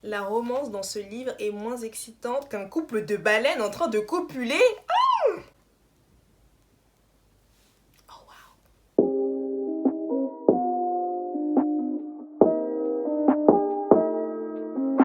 La romance dans ce livre est moins excitante qu'un couple de baleines en train de copuler. Oh wow.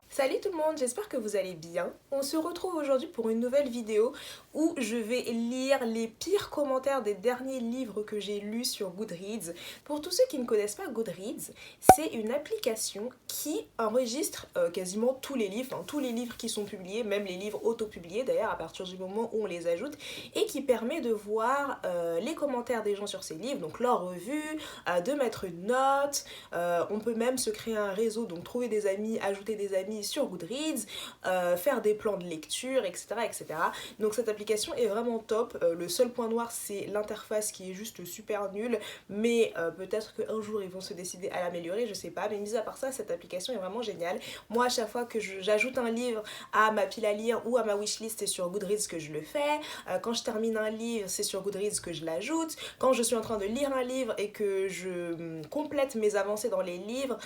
Salut tout le monde, j'espère que vous allez bien. On se retrouve aujourd'hui pour une nouvelle vidéo où je vais lire les pires commentaires des derniers livres que j'ai lus sur Goodreads. Pour tous ceux qui ne connaissent pas Goodreads, c'est une application qui enregistre quasiment tous les livres, enfin tous les livres qui sont publiés, même les livres auto-publiés d'ailleurs à partir du moment où on les ajoute, et qui permet de voir les commentaires des gens sur ces livres, donc leur revue, de mettre une note, on peut même se créer un réseau, donc trouver des amis, ajouter des amis sur Goodreads, faire des plans de lecture, etc., etc. Donc cette application est vraiment top. Le seul point noir, c'est l'interface qui est juste super nulle, mais peut-être qu'un jour ils vont se décider à l'améliorer, je sais pas. Mais mis à part ça, cette application est vraiment géniale. Moi, à chaque fois que j'ajoute un livre à ma pile à lire ou à ma wishlist, c'est sur Goodreads que je le fais. Quand je termine un livre, c'est sur Goodreads que je l'ajoute. Quand je suis en train de lire un livre et que je complète mes avancées dans les livres,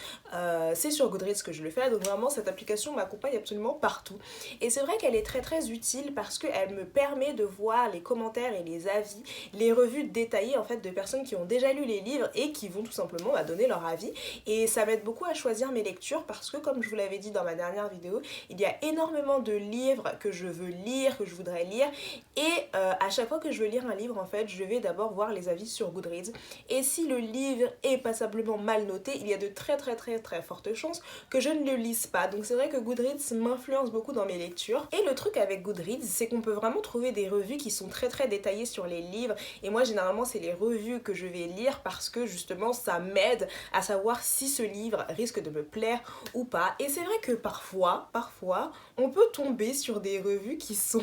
c'est sur Goodreads que je le fais. Donc vraiment, cette application m'accompagne absolument partout. Et c'est vrai qu'elle est très très utile parce qu'elle me permet de voir les commentaires et les avis, les revues détaillées en fait de personnes qui ont déjà lu les livres et qui vont tout simplement donner leur avis. Et ça m'aide beaucoup à choisir mes lectures parce que comme je vous l'avais dit dans ma dernière vidéo, il y a énormément de livres que je veux lire, que je voudrais lire. Et à chaque fois que je veux lire un livre, en fait, je vais d'abord voir les avis sur Goodreads. Et si le livre est passablement mal noté, il y a de très très très très fortes chances que je ne le lise pas. Donc c'est vrai que Goodreads m'influence beaucoup dans mes lectures. Et le truc avec Goodreads, c'est qu'on peut vraiment trouver des revues qui sont très très détaillées sur les livres. Et moi, généralement, c'est les revues que je vais lire parce que justement, ça m'aide à savoir si ce livre risque de me plaire ou pas. Et c'est vrai que parfois, on peut tomber sur des revues qui sont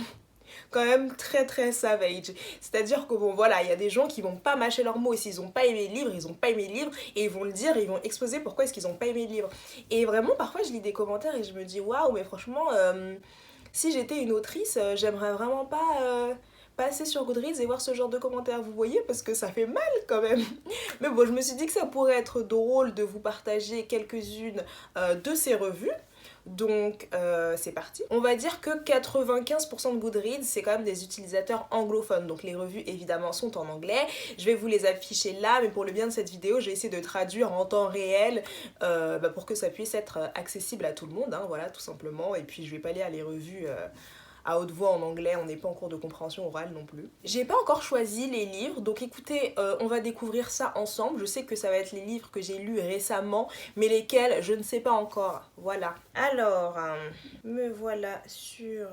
quand même très très savage. C'est-à-dire que bon voilà, il y a des gens qui vont pas mâcher leurs mots et s'ils ont pas aimé le livre, ils ont pas aimé le livre et ils vont le dire et ils vont exposer pourquoi est-ce qu'ils ont pas aimé le livre. Et vraiment parfois je lis des commentaires et je me dis waouh mais franchement si j'étais une autrice, j'aimerais vraiment pas passer sur Goodreads et voir ce genre de commentaires, vous voyez, parce que ça fait mal quand même. Mais bon, je me suis dit que ça pourrait être drôle de vous partager quelques-unes de ces revues. Donc c'est parti. On va dire que 95% de Goodreads, c'est quand même des utilisateurs anglophones. Donc les revues évidemment sont en anglais. Je vais vous les afficher là, mais pour le bien de cette vidéo, je vais essayer de traduire en temps réel pour que ça puisse être accessible à tout le monde, hein, voilà, tout simplement. Et puis je vais pas lire les revues à haute voix en anglais, on n'est pas en cours de compréhension orale non plus. J'ai pas encore choisi les livres, donc écoutez, on va découvrir ça ensemble. Je sais que ça va être les livres que j'ai lus récemment, mais lesquels, je ne sais pas encore. Voilà. Alors, me voilà sur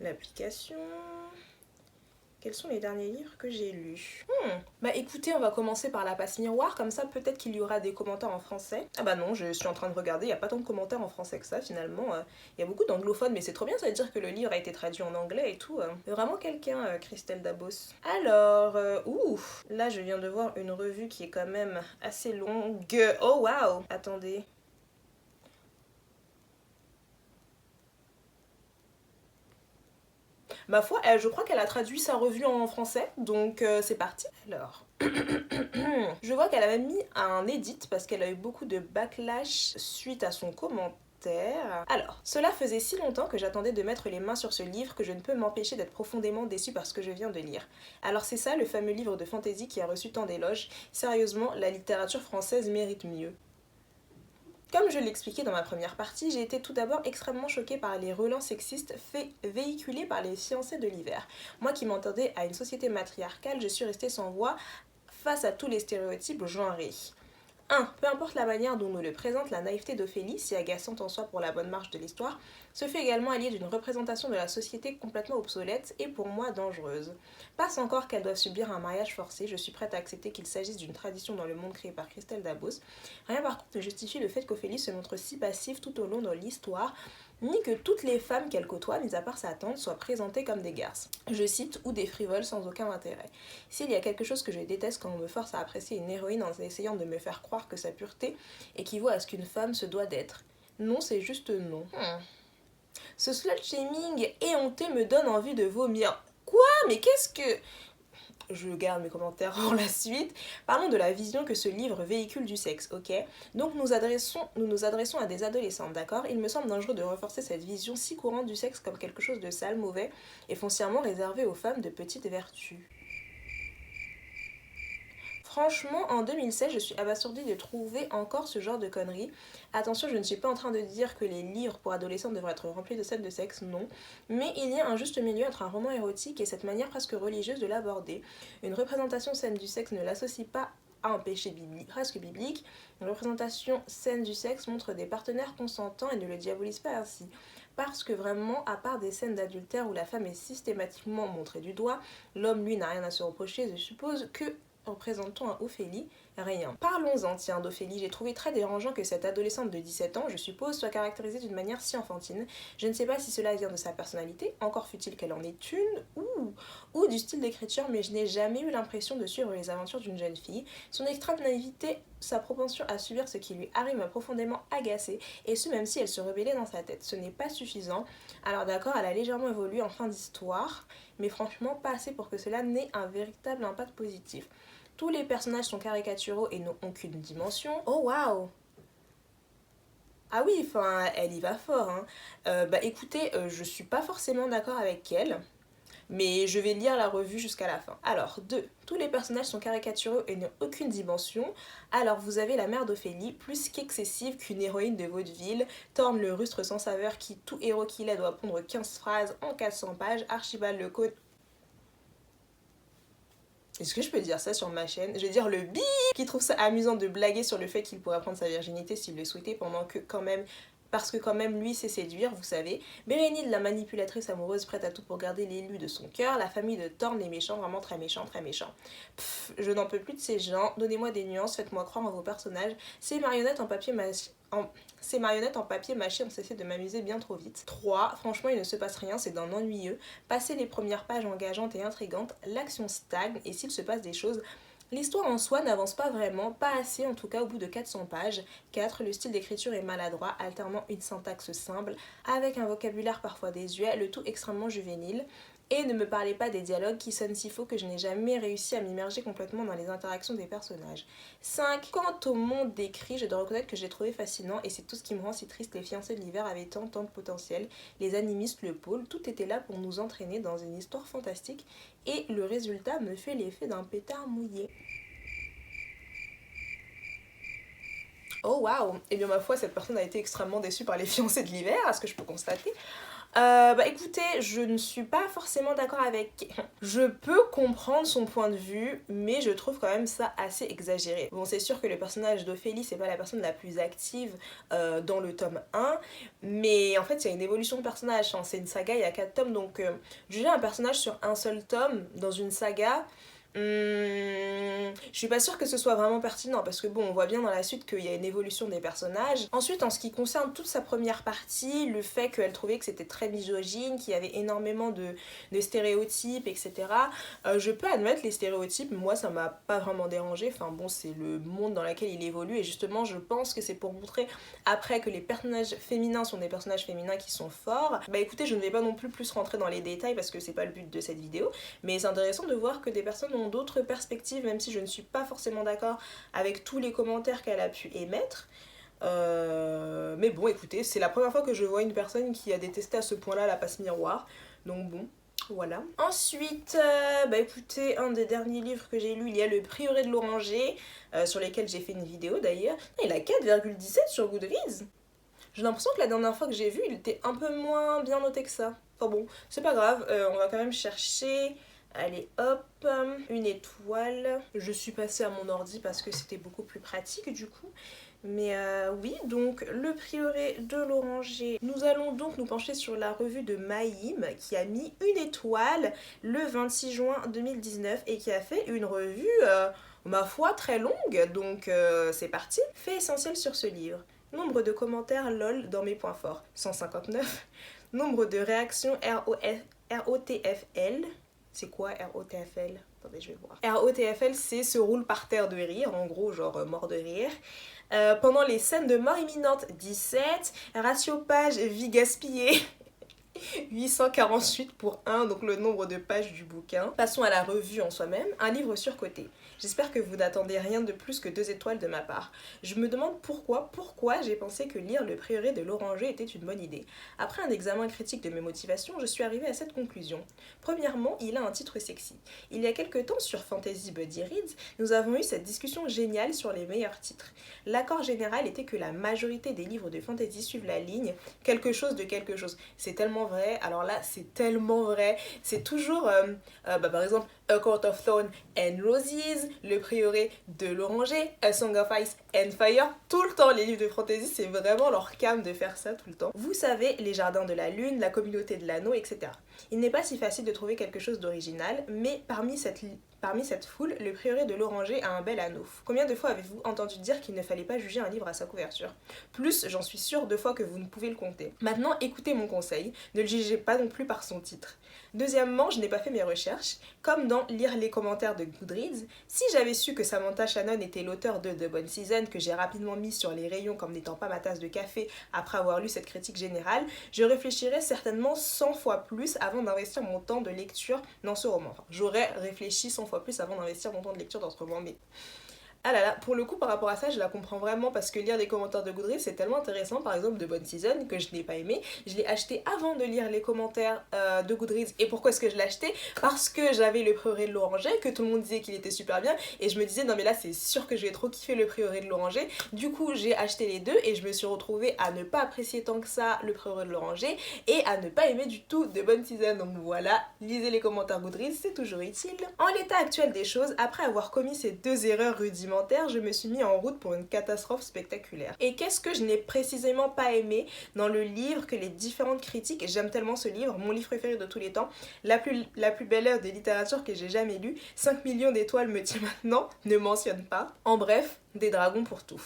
l'application. Quels sont les derniers livres que j'ai lus? Bah écoutez, on va commencer par la passe miroir, comme ça peut-être qu'il y aura des commentaires en français. Ah bah non, je suis en train de regarder, il n'y a pas tant de commentaires en français que ça finalement. Il y a beaucoup d'anglophones, mais c'est trop bien, ça veut dire que le livre a été traduit en anglais et tout. Vraiment quelqu'un, Christelle Dabos. Alors, là je viens de voir une revue qui est quand même assez longue. Oh waouh. Attendez. Ma foi, je crois qu'elle a traduit sa revue en français, donc c'est parti. Alors, je vois qu'elle avait mis un edit parce qu'elle a eu beaucoup de backlash suite à son commentaire. Alors, cela faisait si longtemps que j'attendais de mettre les mains sur ce livre que je ne peux m'empêcher d'être profondément déçue par ce que je viens de lire. Alors c'est ça le fameux livre de fantasy qui a reçu tant d'éloges. Sérieusement, la littérature française mérite mieux. Comme je l'expliquais dans ma première partie, j'ai été tout d'abord extrêmement choquée par les relents sexistes véhiculés par les fiancés de l'hiver. Moi qui m'entendais à une société matriarcale, je suis restée sans voix face à tous les stéréotypes genrés. 1. Peu importe la manière dont nous le présente, la naïveté d'Ophélie, si agaçante en soi pour la bonne marche de l'histoire, se fait également alliée d'une représentation de la société complètement obsolète et pour moi dangereuse. Passe encore qu'elle doit subir un mariage forcé, je suis prête à accepter qu'il s'agisse d'une tradition dans le monde créé par Christelle Dabos. Rien par contre ne justifie le fait qu'Ophélie se montre si passive tout au long de l'histoire, ni que toutes les femmes qu'elle côtoie, mis à part sa tante, soient présentées comme des garces. Je cite, ou des frivoles sans aucun intérêt. S'il y a quelque chose que je déteste quand on me force à apprécier une héroïne en essayant de me faire croire que sa pureté équivaut à ce qu'une femme se doit d'être. Non, c'est juste non. Ce slut-shaming éhonté me donne envie de vomir. Quoi? Mais qu'est-ce que... je garde mes commentaires pour la suite. Parlons de la vision que ce livre véhicule du sexe, ok? Donc nous nous adressons à des adolescentes, d'accord? Il me semble dangereux de renforcer cette vision si courante du sexe comme quelque chose de sale, mauvais et foncièrement réservé aux femmes de petite vertu. Franchement, en 2016, je suis abasourdie de trouver encore ce genre de conneries. Attention, je ne suis pas en train de dire que les livres pour adolescents devraient être remplis de scènes de sexe, non. Mais il y a un juste milieu entre un roman érotique et cette manière presque religieuse de l'aborder. Une représentation saine du sexe ne l'associe pas à un péché presque biblique. Une représentation saine du sexe montre des partenaires consentants et ne le diabolise pas ainsi. Parce que vraiment, à part des scènes d'adultère où la femme est systématiquement montrée du doigt, l'homme lui n'a rien à se reprocher, je suppose que représentant à Ophélie, rien. Parlons-en, tiens, d'Ophélie. J'ai trouvé très dérangeant que cette adolescente de 17 ans, je suppose, soit caractérisée d'une manière si enfantine. Je ne sais pas si cela vient de sa personnalité, encore fut-il qu'elle en est une, ou du style d'écriture, mais je n'ai jamais eu l'impression de suivre les aventures d'une jeune fille. Son extrême naïveté, sa propension à subir ce qui lui arrive m'a profondément agacée, et ce même si elle se rebellait dans sa tête. Ce n'est pas suffisant. Alors d'accord, elle a légèrement évolué en fin d'histoire, mais franchement pas assez pour que cela n'ait un véritable impact positif. Tous les personnages sont caricaturaux et n'ont aucune dimension. Oh waouh! Ah oui, enfin, elle y va fort, hein. Bah écoutez, je suis pas forcément d'accord avec elle, mais je vais lire la revue jusqu'à la fin. Alors, 2. Tous les personnages sont caricaturaux et n'ont aucune dimension. Alors, vous avez la mère d'Ophélie, plus qu'excessive qu'une héroïne de vaudeville, Thorne le rustre sans saveur qui, tout héros qu'il est, doit pondre 15 phrases en 400 pages, Archibald le cône. Est-ce que je peux dire ça sur ma chaîne? Je vais dire le bip qui trouve ça amusant de blaguer sur le fait qu'il pourrait prendre sa virginité s'il le souhaitait pendant que quand même... Parce que quand même lui sait séduire, vous savez. Bérénice, la manipulatrice amoureuse prête à tout pour garder l'élu de son cœur. La famille de Thorne, les méchants, vraiment très méchants, très méchants. Pff, je n'en peux plus de ces gens. Donnez-moi des nuances, faites-moi croire en vos personnages. Ces marionnettes en papier mâché ont cessé de m'amuser bien trop vite. 3. Franchement, il ne se passe rien, c'est d'un ennuyeux. Passé les premières pages engageantes et intrigantes, l'action stagne et s'il se passe des choses, l'histoire en soi n'avance pas vraiment, pas assez en tout cas au bout de 400 pages. 4. Le style d'écriture est maladroit, alternant une syntaxe simple avec un vocabulaire parfois désuet, le tout extrêmement juvénile. Et ne me parlez pas des dialogues qui sonnent si faux que je n'ai jamais réussi à m'immerger complètement dans les interactions des personnages. 5. Quant au monde décrit, je dois reconnaître que j'ai trouvé fascinant et c'est tout ce qui me rend si triste. Les fiancés de l'hiver avaient tant de potentiel. Les animistes, le pôle, tout était là pour nous entraîner dans une histoire fantastique et le résultat me fait l'effet d'un pétard mouillé. Oh waouh! Eh bien ma foi, cette personne a été extrêmement déçue par les fiancés de l'hiver, à ce que je peux constater. Bah écoutez, je ne suis pas forcément d'accord avec... Je peux comprendre son point de vue, mais je trouve quand même ça assez exagéré. Bon, c'est sûr que le personnage d'Ophélie, c'est pas la personne la plus active dans le tome 1, mais en fait, il y a une évolution de personnage. C'est une saga, il y a 4 tomes, donc juger un personnage sur un seul tome dans une saga... je suis pas sûre que ce soit vraiment pertinent parce que bon, on voit bien dans la suite qu'il y a une évolution des personnages. Ensuite, en ce qui concerne toute sa première partie, le fait qu'elle trouvait que c'était très misogyne, qu'il y avait énormément de stéréotypes, etc. Je peux admettre les stéréotypes, moi ça m'a pas vraiment dérangé. Enfin bon, c'est le monde dans lequel il évolue et justement, je pense que c'est pour montrer après que les personnages féminins sont des personnages féminins qui sont forts. Bah écoutez, je ne vais pas non plus rentrer dans les détails parce que c'est pas le but de cette vidéo, mais c'est intéressant de voir que des personnes ont d'autres perspectives, même si je ne suis pas forcément d'accord avec tous les commentaires qu'elle a pu émettre. Mais bon, écoutez, c'est la première fois que je vois une personne qui a détesté à ce point-là la passe miroir. Donc bon, voilà. Ensuite, bah écoutez, un des derniers livres que j'ai lu, il y a Le Prieuré de l'Oranger, sur lesquels j'ai fait une vidéo d'ailleurs. Il a 4,17 sur Goodreads. J'ai l'impression que la dernière fois que j'ai vu, il était un peu moins bien noté que ça. Enfin bon, c'est pas grave, on va quand même chercher... Allez hop, une étoile. Je suis passée à mon ordi parce que c'était beaucoup plus pratique du coup. Mais oui, donc Le Prieuré de l'Oranger. Nous allons donc nous pencher sur la revue de Maïm qui a mis une étoile le 26 juin 2019 et qui a fait une revue, ma foi, très longue. Donc c'est parti. Fait essentiel sur ce livre. Nombre de commentaires LOL dans mes points forts, 159. Nombre de réactions ROTFL. C'est quoi ROTFL? Attendez, je vais voir. ROTFL, c'est se roule par terre de rire, en gros, genre mort de rire. Pendant les scènes de mort imminente, 17. Ratio page, vie gaspillée. 848 pour 1, donc le nombre de pages du bouquin. Passons à la revue en soi-même, un livre surcoté. J'espère que vous n'attendez rien de plus que 2 étoiles de ma part. Je me demande pourquoi j'ai pensé que lire Le Prieuré de l'Oranger était une bonne idée. Après un examen critique de mes motivations, je suis arrivée à cette conclusion. Premièrement, il a un titre sexy. Il y a quelques temps sur Fantasy Buddy Reads, nous avons eu cette discussion géniale sur les meilleurs titres. L'accord général était que la majorité des livres de fantasy suivent la ligne quelque chose de quelque chose. C'est tellement vrai, alors là c'est tellement vrai, c'est toujours par exemple A Court of Thorns and Roses, Le Prieuré de l'Oranger, A Song of Ice and Fire, tout le temps les livres de fantasy c'est vraiment leur came de faire ça tout le temps. Vous savez, Les Jardins de la Lune, La Communauté de l'Anneau, etc. Il n'est pas si facile de trouver quelque chose d'original, mais parmi cette foule, Le Prieuré de l'Oranger a un bel anneau. Combien de fois avez-vous entendu dire qu'il ne fallait pas juger un livre à sa couverture? Plus, j'en suis sûre, 2 fois que vous ne pouvez le compter. Maintenant, écoutez mon conseil, ne le jugez pas non plus par son titre. Deuxièmement, je n'ai pas fait mes recherches. Comme dans lire les commentaires de Goodreads, si j'avais su que Samantha Shannon était l'auteur de The Bonne Season, que j'ai rapidement mis sur les rayons comme n'étant pas ma tasse de café après avoir lu cette critique générale, je réfléchirais certainement 100 fois plus avant d'investir mon temps de lecture dans ce roman. Enfin, j'aurais réfléchi 100 fois plus avant d'investir mon temps de lecture dans ce roman, mais ah là là, pour le coup, par rapport à ça, je la comprends vraiment parce que lire les commentaires de Goodreads, c'est tellement intéressant. Par exemple, de Bonne Season, que je n'ai pas aimé. Je l'ai acheté avant de lire les commentaires de Goodreads. Et pourquoi est-ce que je l'ai acheté? Parce que j'avais Le Prieuré de l'Oranger, que tout le monde disait qu'il était super bien. Et je me disais, non mais là, c'est sûr que je vais trop kiffer Le Prieuré de l'Oranger. Du coup, j'ai acheté les deux et je me suis retrouvée à ne pas apprécier tant que ça Le Prieuré de l'Oranger et à ne pas aimer du tout de Bonne Season. Donc voilà, lisez les commentaires Goodreads, c'est toujours utile. En l'état actuel des choses, après avoir commis ces 2 erreurs rudimentaires, je me suis mis en route pour une catastrophe spectaculaire. Et qu'est-ce que je n'ai précisément pas aimé dans le livre que les différentes critiques, j'aime tellement ce livre, mon livre préféré de tous les temps, la plus belle œuvre de littérature que j'ai jamais lue, 5 millions d'étoiles me dit maintenant, ne mentionne pas. En bref, des dragons pour tout.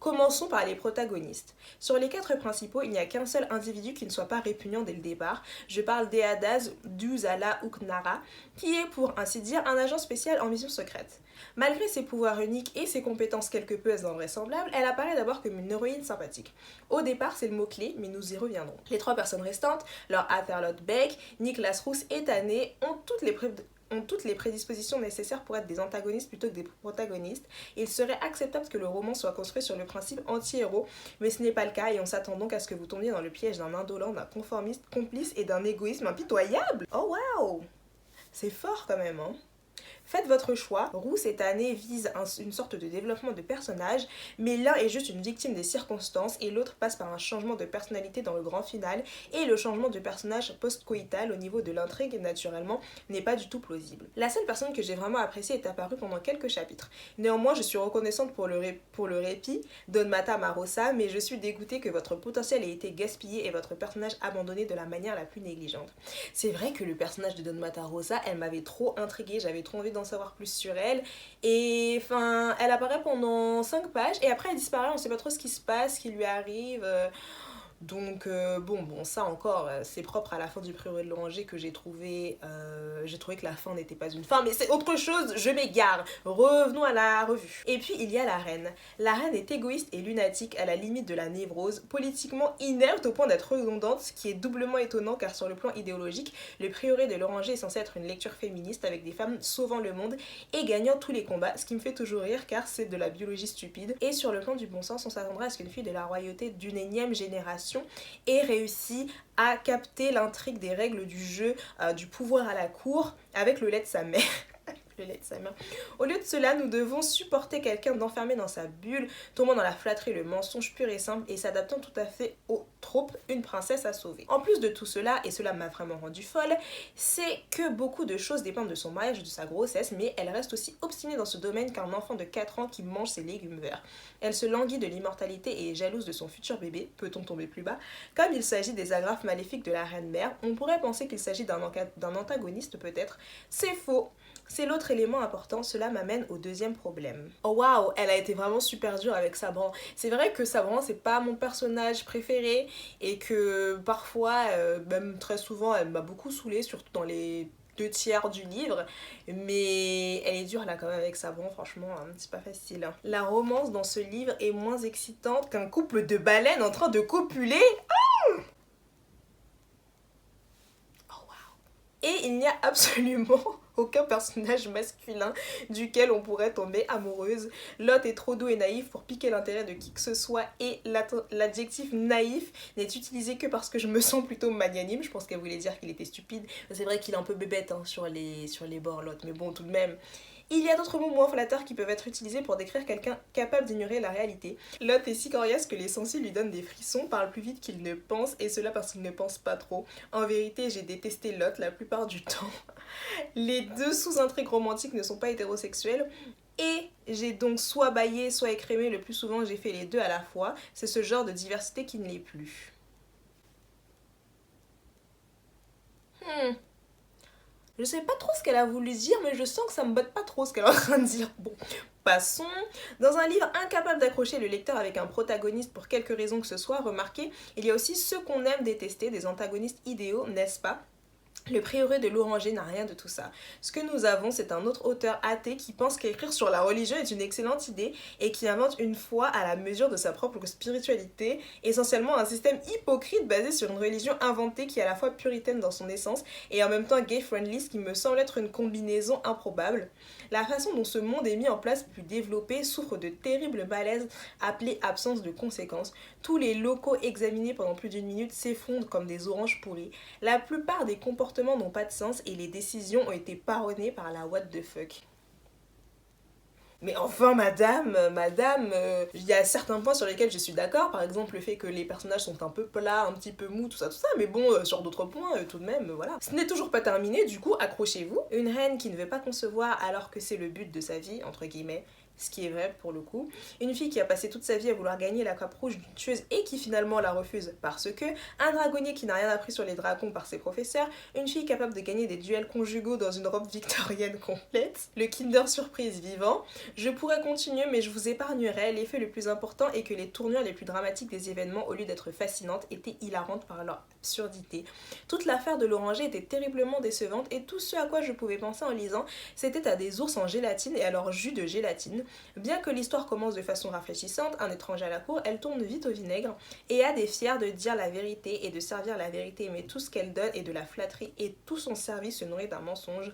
Commençons par les protagonistes. Sur les 4 principaux, il n'y a qu'un seul individu qui ne soit pas répugnant dès le départ. Je parle d'Eadaz Duzala Uknara, qui est pour ainsi dire un agent spécial en mission secrète. Malgré ses pouvoirs uniques et ses compétences quelque peu invraisemblables, elle apparaît d'abord comme une héroïne sympathique. Au départ, c'est le mot-clé, mais nous y reviendrons. Les 3 personnes restantes, Lord Atherlot Beck, Niklas Roos et Tané, ont toutes les prédispositions nécessaires pour être des antagonistes plutôt que des protagonistes. Il serait acceptable que le roman soit construit sur le principe anti-héros, mais ce n'est pas le cas et on s'attend donc à ce que vous tombiez dans le piège d'un indolent, d'un conformiste complice et d'un égoïsme impitoyable. Oh waouh! C'est fort quand même, hein? Faites votre choix, Roos et Tané visent une sorte de développement de personnage, mais l'un est juste une victime des circonstances et l'autre passe par un changement de personnalité dans le grand final, et le changement de personnage post-coïtal au niveau de l'intrigue, naturellement, n'est pas du tout plausible. La seule personne que j'ai vraiment appréciée est apparue pendant quelques chapitres. Néanmoins, je suis reconnaissante pour le répit, Don Mata Marosa, mais je suis dégoûtée que votre potentiel ait été gaspillé et votre personnage abandonné de la manière la plus négligente. C'est vrai que le personnage de Don Mata Rosa, elle m'avait trop intriguée, j'avais trop envie d'en savoir plus sur elle, et enfin elle apparaît pendant 5 pages et après elle disparaît, on sait pas trop ce qui se passe, ce qui lui arrive, donc bon ça encore c'est propre à la fin du Prieuré de l'Oranger que j'ai trouvé que la fin n'était pas une fin, mais c'est autre chose, je m'égare, revenons à la revue. Et puis il y a la reine. La reine est égoïste et lunatique à la limite de la névrose, politiquement inerte au point d'être redondante, ce qui est doublement étonnant car sur le plan idéologique, le Prieuré de l'Oranger est censé être une lecture féministe avec des femmes sauvant le monde et gagnant tous les combats, ce qui me fait toujours rire car c'est de la biologie stupide. Et sur le plan du bon sens, on s'attendrait à ce qu'une fille de la royauté d'une énième génération ait réussi à capter l'intrigue des règles du jeu, du pouvoir à la cour avec le lait de sa mère. Le lait de sa mère. Au lieu de cela, nous devons supporter quelqu'un d'enfermé dans sa bulle, tombant dans la flatterie, le mensonge pur et simple et s'adaptant tout à fait aux tropes, une princesse à sauver. En plus de tout cela, et cela m'a vraiment rendue folle, c'est que beaucoup de choses dépendent de son mariage et de sa grossesse, mais elle reste aussi obstinée dans ce domaine qu'un enfant de 4 ans qui mange ses légumes verts. Elle se languit de l'immortalité et est jalouse de son futur bébé, peut-on tomber plus bas? Comme il s'agit des agrafes maléfiques de la reine-mère, on pourrait penser qu'il s'agit d'un antagoniste peut-être. C'est faux. C'est l'autre élément important, cela m'amène au deuxième problème. Oh waouh, elle a été vraiment super dure avec Sabran. C'est vrai que Sabran c'est pas mon personnage préféré et que parfois, même très souvent, elle m'a beaucoup saoulée, surtout dans les 2 tiers du livre, mais elle est dure là quand même avec Sabran, franchement, hein, c'est pas facile. La romance dans ce livre est moins excitante qu'un couple de baleines en train de copuler. il n'y a absolument aucun personnage masculin duquel on pourrait tomber amoureuse. Lot est trop doux et naïf pour piquer l'intérêt de qui que ce soit et l'adjectif naïf n'est utilisé que parce que je me sens plutôt magnanime. Je pense qu'elle voulait dire qu'il était stupide. C'est vrai qu'il est un peu bébête hein, sur les bords Lot, mais bon tout de même. Il y a d'autres mots moins flatteurs qui peuvent être utilisés pour décrire quelqu'un capable d'ignorer la réalité. Lot est si coriace que les sens lui donnent des frissons, parle plus vite qu'il ne pense, et cela parce qu'il ne pense pas trop. En vérité, j'ai détesté Lot la plupart du temps. Les deux sous-intrigues romantiques ne sont pas hétérosexuelles, et j'ai donc soit baillé, soit écrémé, le plus souvent j'ai fait les deux à la fois. C'est ce genre de diversité qui ne l'est plus. Je sais pas trop ce qu'elle a voulu dire, mais je sens que ça me botte pas trop ce qu'elle est en train de dire. Bon, passons. Dans un livre incapable d'accrocher le lecteur avec un protagoniste pour quelque raison que ce soit, remarquez, il y a aussi ceux qu'on aime détester, des antagonistes idéaux, n'est-ce pas ? Le prieuré de l'Oranger n'a rien de tout ça. Ce que nous avons, c'est un autre auteur athée qui pense qu'écrire sur la religion est une excellente idée et qui invente une foi à la mesure de sa propre spiritualité, essentiellement un système hypocrite basé sur une religion inventée qui est à la fois puritaine dans son essence et en même temps gay-friendly, ce qui me semble être une combinaison improbable. La façon dont ce monde est mis en place plus développé souffre de terribles malaises appelés absence de conséquences. Tous les locaux examinés pendant plus d'une minute s'effondrent comme des oranges pourries. La plupart des comportements n'ont pas de sens et les décisions ont été parrainées par la what the fuck. Mais enfin, madame, il y a certains points sur lesquels je suis d'accord, par exemple le fait que les personnages sont un peu plats, un petit peu mous, tout ça, mais bon, sur d'autres points, tout de même, voilà. Ce n'est toujours pas terminé, du coup, accrochez-vous. Une reine qui ne veut pas concevoir alors que c'est le but de sa vie, entre guillemets, ce qui est vrai pour le coup. Une fille qui a passé toute sa vie à vouloir gagner la cape rouge d'une tueuse et qui finalement la refuse parce que, un dragonnier qui n'a rien appris sur les dragons par ses professeurs, une fille capable de gagner des duels conjugaux dans une robe victorienne complète, le Kinder Surprise vivant. Je pourrais continuer mais je vous épargnerai, l'effet le plus important est que les tournures les plus dramatiques des événements, au lieu d'être fascinantes, étaient hilarantes par leur absurdité. Toute l'affaire de l'Oranger était terriblement décevante et tout ce à quoi je pouvais penser en lisant, c'était à des ours en gélatine et à leur jus de gélatine. Bien que l'histoire commence de façon rafraîchissante, un étranger à la cour, elle tourne vite au vinaigre et a des fiers de dire la vérité et de servir la vérité, mais tout ce qu'elle donne est de la flatterie et tout son service se nourrit d'un mensonge.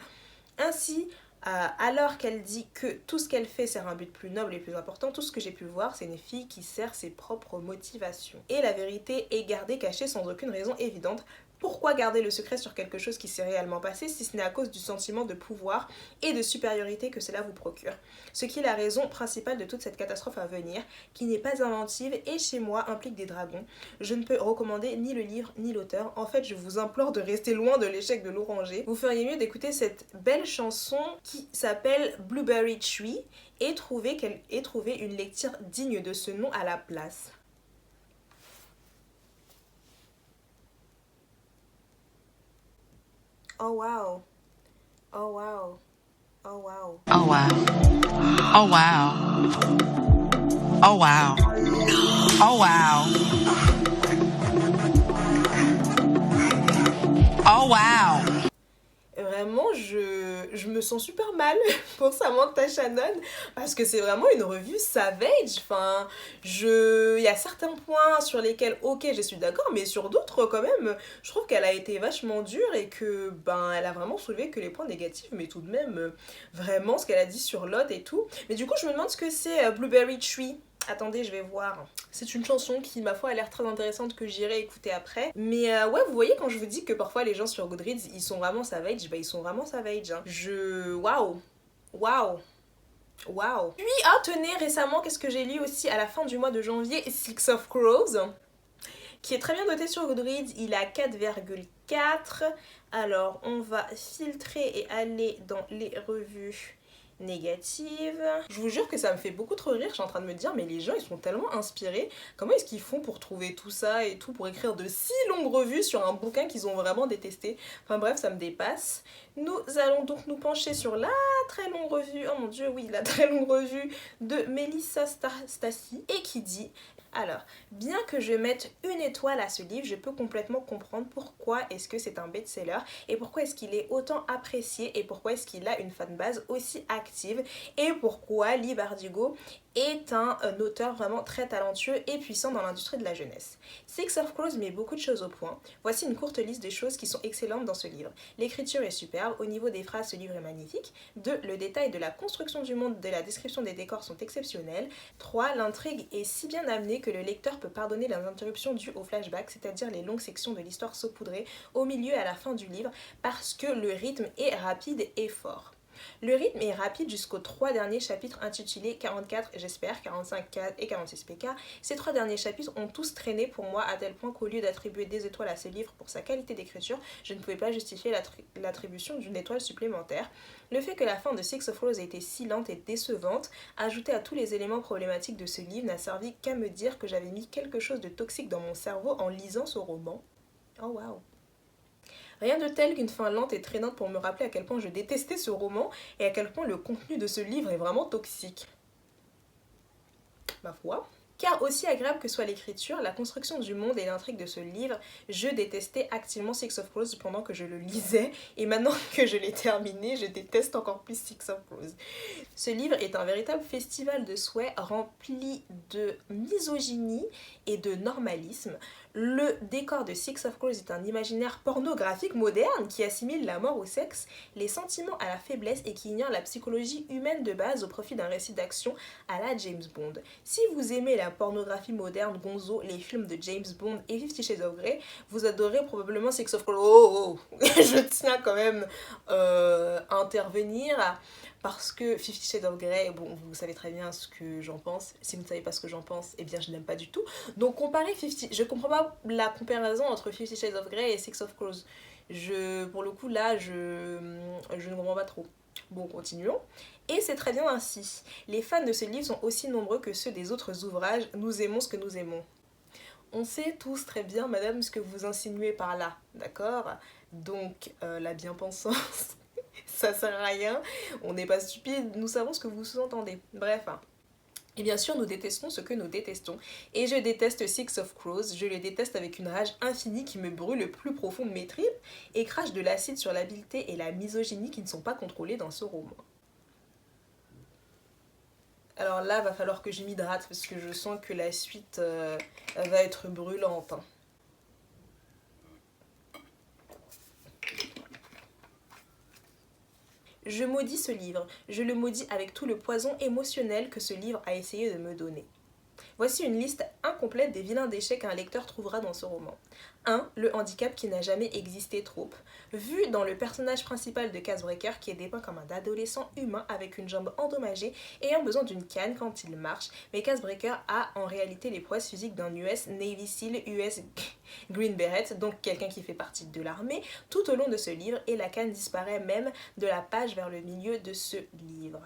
Ainsi, alors qu'elle dit que tout ce qu'elle fait sert un but plus noble et plus important, tout ce que j'ai pu voir, c'est une fille qui sert ses propres motivations. Et la vérité est gardée cachée sans aucune raison évidente. Pourquoi garder le secret sur quelque chose qui s'est réellement passé si ce n'est à cause du sentiment de pouvoir et de supériorité que cela vous procure? Ce qui est la raison principale de toute cette catastrophe à venir, qui n'est pas inventive et chez moi implique des dragons. Je ne peux recommander ni le livre ni l'auteur. En fait, je vous implore de rester loin de l'échec de l'Oranger. Vous feriez mieux d'écouter cette belle chanson qui s'appelle Blueberry Tree et trouver une lecture digne de ce nom à la place. Oh wow. Oh wow. Oh wow. Oh wow. Oh wow. Oh wow. Oh wow. Oh wow. Vraiment, je me sens super mal pour Samantha Shannon parce que c'est vraiment une revue savage. Enfin, il y a certains points sur lesquels, ok, je suis d'accord, mais sur d'autres, quand même, je trouve qu'elle a été vachement dure et que, elle a vraiment soulevé que les points négatifs, mais tout de même, vraiment, ce qu'elle a dit sur Lot et tout. Mais du coup, je me demande ce que c'est Blueberry Tree. Attendez, je vais voir. C'est une chanson qui, ma foi, a l'air très intéressante que j'irai écouter après. Mais ouais, vous voyez, quand je vous dis que parfois les gens sur Goodreads, ils sont vraiment savage, ils sont vraiment savage. Hein. Waouh. Puis, tenez, récemment, qu'est-ce que j'ai lu aussi à la fin du mois de janvier? Six of Crows, qui est très bien noté sur Goodreads. Il a 4,4. Alors, on va filtrer et aller dans les revues négative. Je vous jure que ça me fait beaucoup trop rire, je suis en train de me dire mais les gens ils sont tellement inspirés, comment est-ce qu'ils font pour trouver tout ça et tout, pour écrire de si longues revues sur un bouquin qu'ils ont vraiment détesté. Enfin bref, ça me dépasse. Nous allons donc nous pencher sur la très longue revue, oh mon dieu oui, la très longue revue de Melissa Stacy et qui dit Alors, bien que je mette une étoile à ce livre, je peux complètement comprendre pourquoi est-ce que c'est un best-seller et pourquoi est-ce qu'il est autant apprécié et pourquoi est-ce qu'il a une fanbase aussi active et pourquoi Lee Bardugo est un auteur vraiment très talentueux et puissant dans l'industrie de la jeunesse. Six of Crows met beaucoup de choses au point. Voici une courte liste des choses qui sont excellentes dans ce livre. L'écriture est superbe, au niveau des phrases, ce livre est magnifique. 2. Le détail de la construction du monde, de la description des décors sont exceptionnels. 3. L'intrigue est si bien amenée que le lecteur peut pardonner les interruptions dues au flashback, c'est-à-dire les longues sections de l'histoire saupoudrées au milieu et à la fin du livre, parce que le rythme est rapide et fort. Le rythme est rapide jusqu'aux 3 derniers chapitres intitulés 44, j'espère, 45K et 46PK. Ces 3 derniers chapitres ont tous traîné pour moi à tel point qu'au lieu d'attribuer des étoiles à ce livre pour sa qualité d'écriture, je ne pouvais pas justifier l'attribution d'une étoile supplémentaire. Le fait que la fin de Six of Crows ait été si lente et décevante, ajouté à tous les éléments problématiques de ce livre, n'a servi qu'à me dire que j'avais mis quelque chose de toxique dans mon cerveau en lisant ce roman. Oh waouh! Rien de tel qu'une fin lente et traînante pour me rappeler à quel point je détestais ce roman et à quel point le contenu de ce livre est vraiment toxique. Ma foi. Car aussi agréable que soit l'écriture, la construction du monde et l'intrigue de ce livre, je détestais activement Six of Crows pendant que je le lisais, et maintenant que je l'ai terminé, je déteste encore plus Six of Crows. Ce livre est un véritable festival de souhaits rempli de misogynie et de normalisme. Le décor de Six of Crows est un imaginaire pornographique moderne qui assimile la mort au sexe, les sentiments à la faiblesse et qui ignore la psychologie humaine de base au profit d'un récit d'action à la James Bond. Si vous aimez la pornographie moderne, gonzo, les films de James Bond et 50 Shades of Grey, vous adorez probablement Six of Crows. Je tiens quand même à intervenir parce que 50 Shades of Grey, bon, vous savez très bien ce que j'en pense. Si vous ne savez pas ce que j'en pense, eh bien je n'aime pas du tout. Donc comparer 50, je comprends pas la comparaison entre 50 Shades of Grey et Six of Crows. Pour le coup là, je ne comprends pas trop. Bon, continuons. Et c'est très bien ainsi. Les fans de ce livre sont aussi nombreux que ceux des autres ouvrages. Nous aimons ce que nous aimons. On sait tous très bien, madame, ce que vous insinuez par là, d'accord? Donc, la bien-pensance, ça sert à rien. On n'est pas stupide, nous savons ce que vous sous-entendez. Bref, hein. Et bien sûr, nous détestons ce que nous détestons. Et je déteste Six of Crows, je le déteste avec une rage infinie qui me brûle le plus profond de mes tripes et crache de l'acide sur l'habileté et la misogynie qui ne sont pas contrôlées dans ce roman. Alors là, va falloir que je m'hydrate parce que je sens que la suite va être brûlante. Hein. Je maudis ce livre, je le maudis avec tout le poison émotionnel que ce livre a essayé de me donner. Voici une liste incomplète des vilains déchets qu'un lecteur trouvera dans ce roman. 1. Le handicap qui n'a jamais existé trop. Vu dans le personnage principal de Casebreaker qui est dépeint comme un adolescent humain avec une jambe endommagée ayant besoin d'une canne quand il marche, mais Casebreaker a en réalité les prouesses physiques d'un US Navy SEAL, US Green Beret, donc quelqu'un qui fait partie de l'armée, tout au long de ce livre et la canne disparaît même de la page vers le milieu de ce livre.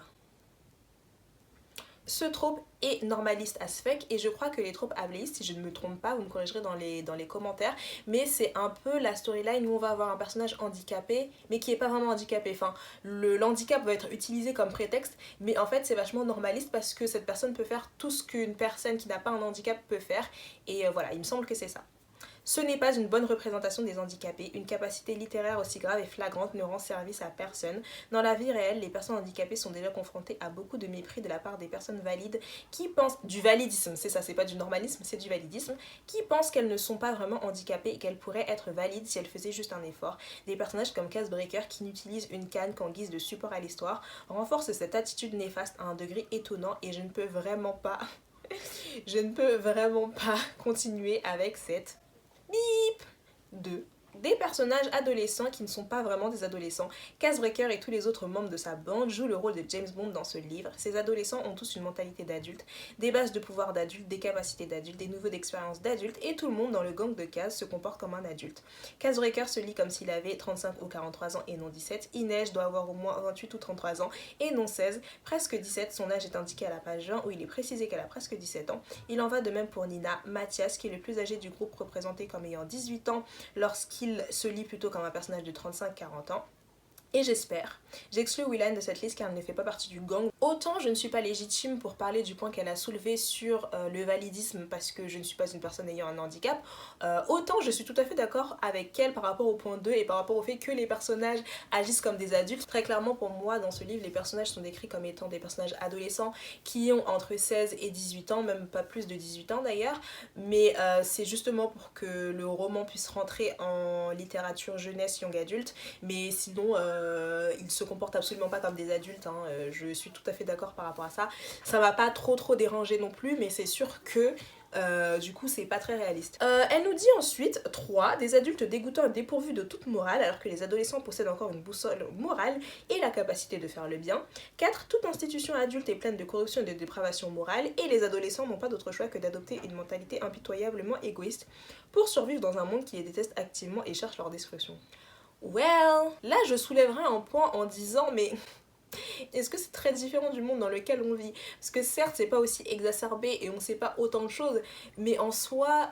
Ce trope est normaliste as fuck et je crois que les tropes abléistes, si je ne me trompe pas, vous me corrigerez dans les commentaires, mais c'est un peu la storyline où on va avoir un personnage handicapé mais qui est pas vraiment handicapé. Enfin, l'handicap va être utilisé comme prétexte, mais en fait c'est vachement normaliste parce que cette personne peut faire tout ce qu'une personne qui n'a pas un handicap peut faire et voilà, il me semble que c'est ça. Ce n'est pas une bonne représentation des handicapés, une capacité littéraire aussi grave et flagrante ne rend service à personne. Dans la vie réelle, les personnes handicapées sont déjà confrontées à beaucoup de mépris de la part des personnes valides qui pensent, du validisme, c'est ça, c'est pas du normalisme, c'est du validisme, qui pensent qu'elles ne sont pas vraiment handicapées et qu'elles pourraient être valides si elles faisaient juste un effort. Des personnages comme Casebreaker qui n'utilisent une canne qu'en guise de support à l'histoire renforcent cette attitude néfaste à un degré étonnant et je ne peux vraiment pas continuer avec cette bip 2. Des personnages adolescents qui ne sont pas vraiment des adolescents. Casebreaker et tous les autres membres de sa bande jouent le rôle de James Bond dans ce livre. Ces adolescents ont tous une mentalité d'adulte, des bases de pouvoir d'adulte, des capacités d'adulte, des niveaux d'expérience d'adulte et tout le monde dans le gang de Case se comporte comme un adulte. Casebreaker se lit comme s'il avait 35 ou 43 ans et non 17. Inej doit avoir au moins 28 ou 33 ans et non 16. Presque 17, son âge est indiqué à la page 20 où il est précisé qu'elle a presque 17 ans. Il en va de même pour Nina. Mathias, qui est le plus âgé du groupe représenté comme ayant 18 ans lorsqu'il se lit plutôt comme un personnage de 35-40 ans. Et j'exclus Willan de cette liste car elle ne fait pas partie du gang. Autant je ne suis pas légitime pour parler du point qu'elle a soulevé sur le validisme parce que je ne suis pas une personne ayant un handicap, autant je suis tout à fait d'accord avec elle par rapport au point 2 et par rapport au fait que les personnages agissent comme des adultes. Très clairement pour moi dans ce livre, les personnages sont décrits comme étant des personnages adolescents qui ont entre 16 et 18 ans, même pas plus de 18 ans d'ailleurs, mais c'est justement pour que le roman puisse rentrer en littérature jeunesse young adulte, mais sinon ils se comportent absolument pas comme des adultes, hein. Je suis tout à fait d'accord par rapport à ça. Ça m'a pas trop dérangé non plus, mais c'est sûr que du coup c'est pas très réaliste. Elle nous dit ensuite 3, des adultes dégoûtants et dépourvus de toute morale alors que les adolescents possèdent encore une boussole morale et la capacité de faire le bien. 4, toute institution adulte est pleine de corruption et de dépravation morale et les adolescents n'ont pas d'autre choix que d'adopter une mentalité impitoyablement égoïste pour survivre dans un monde qui les déteste activement et cherche leur destruction. Well, là je soulèverai un point en disant mais est-ce que c'est très différent du monde dans lequel on vit? Parce que certes c'est pas aussi exacerbé et on sait pas autant de choses, mais en soi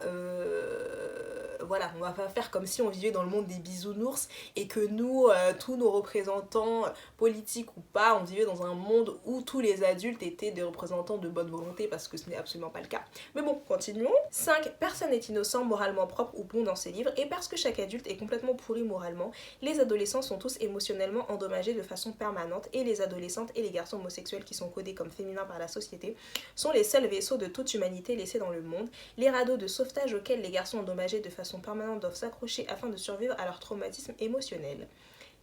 voilà, on va pas faire comme si on vivait dans le monde des bisounours et que nous, tous nos représentants politiques ou pas, on vivait dans un monde où tous les adultes étaient des représentants de bonne volonté parce que ce n'est absolument pas le cas. Mais bon, continuons. 5, personne n'est innocent, moralement propre ou bon dans ces livres et parce que chaque adulte est complètement pourri moralement, les adolescents sont tous émotionnellement endommagés de façon permanente et les adolescentes et les garçons homosexuels qui sont codés comme féminins par la société sont les seuls vaisseaux de toute humanité laissés dans le monde, les radeaux de sauvetage auxquels les garçons endommagés de façon permanente doivent s'accrocher afin de survivre à leur traumatisme émotionnel.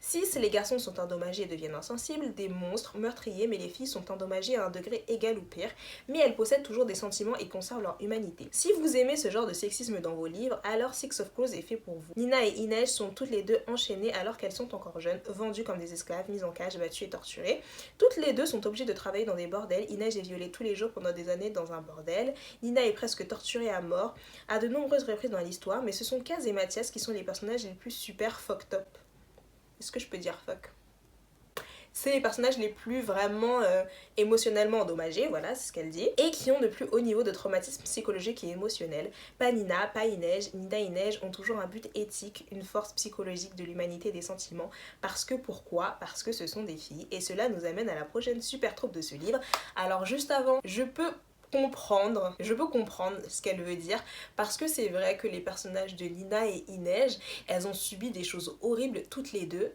6, les garçons sont endommagés et deviennent insensibles, des monstres meurtriers, mais les filles sont endommagées à un degré égal ou pire, mais elles possèdent toujours des sentiments et conservent leur humanité. Si vous aimez ce genre de sexisme dans vos livres, alors Six of Crows est fait pour vous. Nina et Inej sont toutes les deux enchaînées alors qu'elles sont encore jeunes, vendues comme des esclaves, mises en cage, battues et torturées. Toutes les deux sont obligées de travailler dans des bordels. Inej est violée tous les jours pendant des années dans un bordel. Nina est presque torturée à mort à de nombreuses reprises dans l'histoire, mais ce sont Kaz et Mathias qui sont les personnages les plus super fucked up. Est-ce que je peux dire fuck? C'est les personnages les plus vraiment émotionnellement endommagés, voilà, c'est ce qu'elle dit, et qui ont le plus haut niveau de traumatisme psychologique et émotionnel. Pas Nina, pas Inej, Nina et Inej ont toujours un but éthique, une force psychologique de l'humanité et des sentiments. Parce que pourquoi? Parce que ce sont des filles, et cela nous amène à la prochaine super troupe de ce livre. Alors juste avant, je peux comprendre ce qu'elle veut dire parce que c'est vrai que les personnages de Nina et Inej, elles ont subi des choses horribles toutes les deux,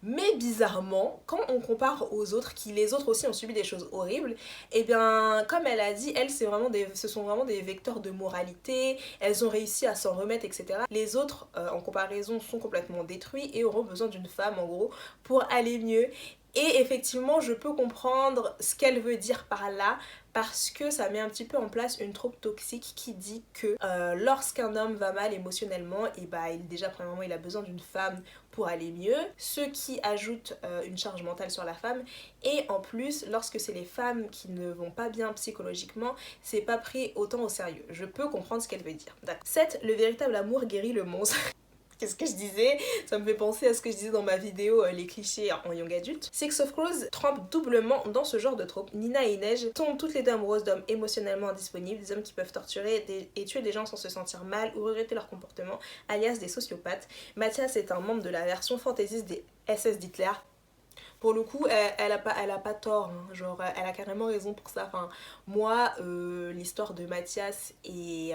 mais bizarrement quand on compare aux autres qui les autres aussi ont subi des choses horribles, et bien comme elle a dit, elles ce sont vraiment des vecteurs de moralité, elles ont réussi à s'en remettre, etc. Les autres en comparaison sont complètement détruits et auront besoin d'une femme en gros pour aller mieux. Et effectivement, je peux comprendre ce qu'elle veut dire par là parce que ça met un petit peu en place une troupe toxique qui dit que lorsqu'un homme va mal émotionnellement, et bah déjà premièrement il a besoin d'une femme pour aller mieux, ce qui ajoute une charge mentale sur la femme, et en plus lorsque c'est les femmes qui ne vont pas bien psychologiquement, c'est pas pris autant au sérieux. Je peux comprendre ce qu'elle veut dire. 7, le véritable amour guérit le monstre. Qu'est-ce que je disais? Ça me fait penser à ce que je disais dans ma vidéo les clichés en young adulte. Six of Crows trempe doublement dans ce genre de trope. Nina et Inej tombent toutes les deux amoureuses d'hommes émotionnellement indisponibles, des hommes qui peuvent torturer et tuer des gens sans se sentir mal ou regretter leur comportement, alias des sociopathes. Mathias est un membre de la version fantaisiste des SS d'Hitler. Pour le coup, elle a pas tort, hein. Genre elle a carrément raison pour ça. Enfin, moi, l'histoire de Mathias et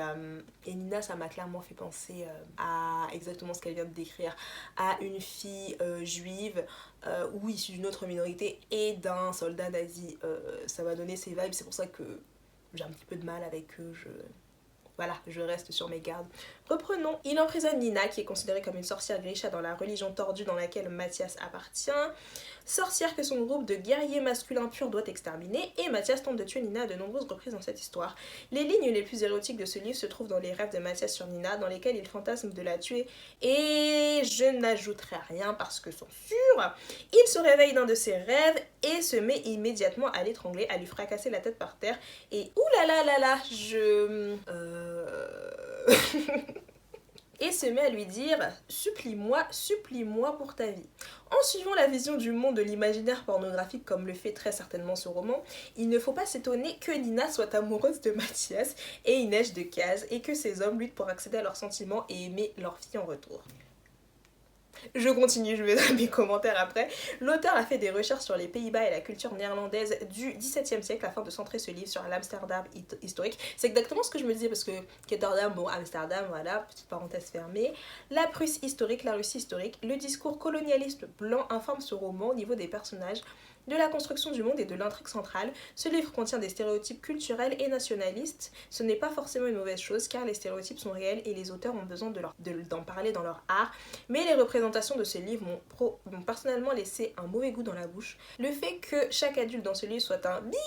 Nina, ça m'a clairement fait penser à exactement ce qu'elle vient de décrire, à une fille juive ou issue d'une autre minorité et d'un soldat nazi. Ça m'a donné ces vibes, c'est pour ça que j'ai un petit peu de mal avec eux. Voilà, je reste sur mes gardes. Reprenons. Il emprisonne Nina, qui est considérée comme une sorcière grisha dans la religion tordue dans laquelle Mathias appartient. Sorcière que son groupe de guerriers masculins purs doit exterminer, et Mathias tente de tuer Nina à de nombreuses reprises dans cette histoire. Les lignes les plus érotiques de ce livre se trouvent dans les rêves de Mathias sur Nina, dans lesquels il fantasme de la tuer, et je n'ajouterai rien parce que censure. Il se réveille d'un de ses rêves et se met immédiatement à l'étrangler, à lui fracasser la tête par terre, et oulala, et se met à lui dire « Supplie-moi pour ta vie ». En suivant la vision du monde de l'imaginaire pornographique comme le fait très certainement ce roman, il ne faut pas s'étonner que Nina soit amoureuse de Mathias et Inej de Kaz et que ces hommes luttent pour accéder à leurs sentiments et aimer leur fille en retour. Je continue, je vais dans mes commentaires après. L'auteur a fait des recherches sur les Pays-Bas et la culture néerlandaise du XVIIe siècle afin de centrer ce livre sur l'Amsterdam historique. C'est exactement ce que je me disais parce que Rotterdam, bon, Amsterdam, voilà, petite parenthèse fermée. La Prusse historique, la Russie historique, le discours colonialiste blanc informe ce roman au niveau des personnages, de la construction du monde et de l'intrigue centrale. Ce livre contient des stéréotypes culturels et nationalistes. Ce n'est pas forcément une mauvaise chose car les stéréotypes sont réels et les auteurs ont besoin d'en parler dans leur art. Mais les représentations de ce livre m'ont personnellement laissé un mauvais goût dans la bouche. Le fait que chaque adulte dans ce livre soit un bip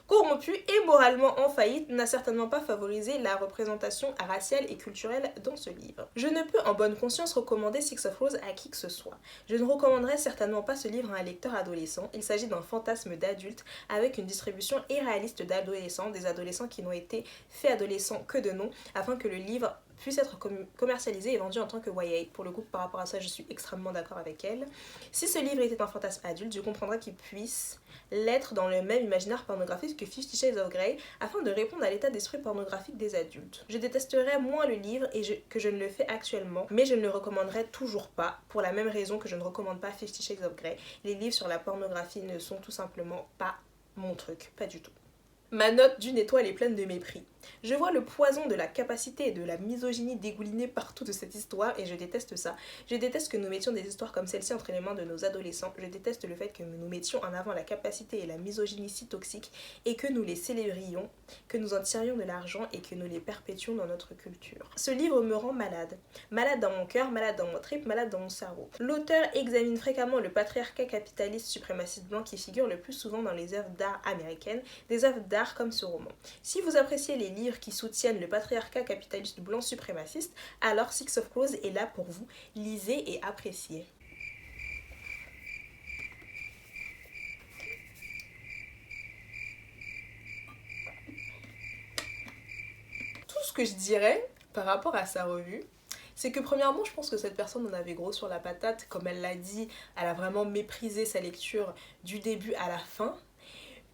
corrompu et moralement en faillite n'a certainement pas favorisé la représentation raciale et culturelle dans ce livre. Je ne peux en bonne conscience recommander Six of Crows à qui que ce soit. Je ne recommanderais certainement pas ce livre à un lecteur adolescent. Il s'agit d'un fantasme d'adulte avec une distribution irréaliste d'adolescents, des adolescents qui n'ont été faits adolescents que de nom, afin que le livre puisse être commercialisé et vendu en tant que YA. Pour le coup, par rapport à ça, je suis extrêmement d'accord avec elle. Si ce livre était un fantasme adulte, je comprendrais qu'il puisse l'être dans le même imaginaire pornographique que 50 Shades of Grey, afin de répondre à l'état d'esprit pornographique des adultes. Je détesterais moins le livre que je ne le fais actuellement, mais je ne le recommanderais toujours pas, pour la même raison que je ne recommande pas 50 Shades of Grey. Les livres sur la pornographie ne sont tout simplement pas mon truc, pas du tout. Ma note d'une étoile est pleine de mépris. Je vois le poison de la capacité et de la misogynie dégouliner partout de cette histoire et je déteste ça. Je déteste que nous mettions des histoires comme celle-ci entre les mains de nos adolescents. Je déteste le fait que nous mettions en avant la capacité et la misogynie si toxiques et que nous les célébrions, que nous en tirions de l'argent et que nous les perpétuions dans notre culture. Ce livre me rend malade. Malade dans mon cœur, malade dans mon trip, malade dans mon cerveau. L'auteur examine fréquemment le patriarcat capitaliste suprémaciste blanc qui figure le plus souvent dans les œuvres d'art américaines, des œuvres d'art comme ce roman. Si vous appréciez les livres qui soutiennent le patriarcat capitaliste blanc suprémaciste, alors Six of Crows est là pour vous. Lisez et appréciez. Tout ce que je dirais par rapport à sa revue, c'est que premièrement, je pense que cette personne en avait gros sur la patate. Comme elle l'a dit, elle a vraiment méprisé sa lecture du début à la fin.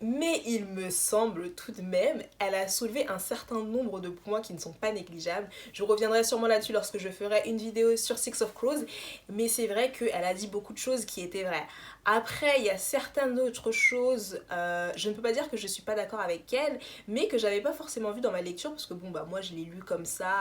Mais il me semble tout de même, elle a soulevé un certain nombre de points qui ne sont pas négligeables. Je reviendrai sûrement là-dessus lorsque je ferai une vidéo sur Six of Crows, mais c'est vrai qu'elle a dit beaucoup de choses qui étaient vraies. Après, il y a certaines autres choses, je ne peux pas dire que je suis pas d'accord avec elle, mais que j'avais pas forcément vu dans ma lecture, parce que bon bah moi je l'ai lu comme ça,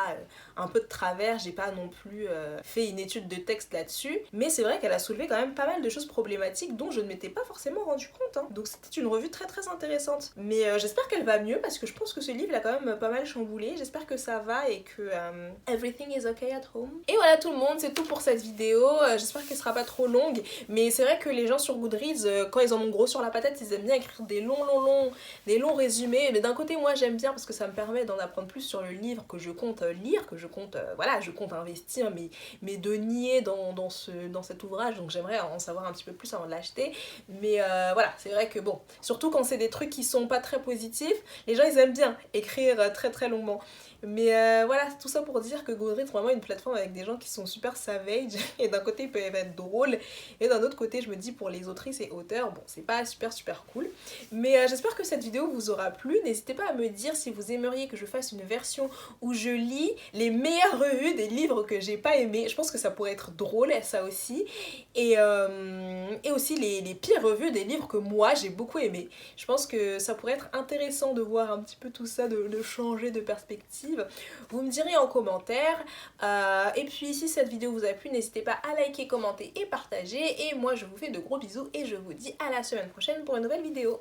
un peu de travers, j'ai pas non plus fait une étude de texte là-dessus, mais c'est vrai qu'elle a soulevé quand même pas mal de choses problématiques dont je ne m'étais pas forcément rendu compte, hein. Donc c'était une revue très intéressante. Mais j'espère qu'elle va mieux, parce que je pense que ce livre l'a quand même pas mal chamboulé, j'espère que ça va et que everything is okay at home. Et voilà tout le monde, c'est tout pour cette vidéo, j'espère qu'elle sera pas trop longue, mais c'est vrai que les gens sur Goodreads, quand ils en ont gros sur la patate, ils aiment bien écrire des longs résumés, mais d'un côté moi j'aime bien parce que ça me permet d'en apprendre plus sur le livre que je compte lire, que je compte investir mes deniers dans cet ouvrage, donc j'aimerais en savoir un petit peu plus avant de l'acheter, mais voilà, c'est vrai que bon, surtout quand c'est des trucs qui sont pas très positifs, les gens ils aiment bien écrire très longuement. Mais voilà, tout ça pour dire que Goodreads est vraiment une plateforme avec des gens qui sont super savage, et d'un côté ils peuvent être drôles, et d'un autre côté je me dis pour les autrices et auteurs, bon c'est pas super cool. Mais j'espère que cette vidéo vous aura plu, n'hésitez pas à me dire si vous aimeriez que je fasse une version où je lis les meilleures revues des livres que j'ai pas aimés, je pense que ça pourrait être drôle ça aussi, et aussi les pires revues des livres que moi j'ai beaucoup aimés. Je pense que ça pourrait être intéressant de voir un petit peu tout ça, de changer de perspective. Vous me direz en commentaire. Et puis si cette vidéo vous a plu, n'hésitez pas à liker, commenter et partager. Et moi je vous fais de gros bisous et je vous dis à la semaine prochaine pour une nouvelle vidéo.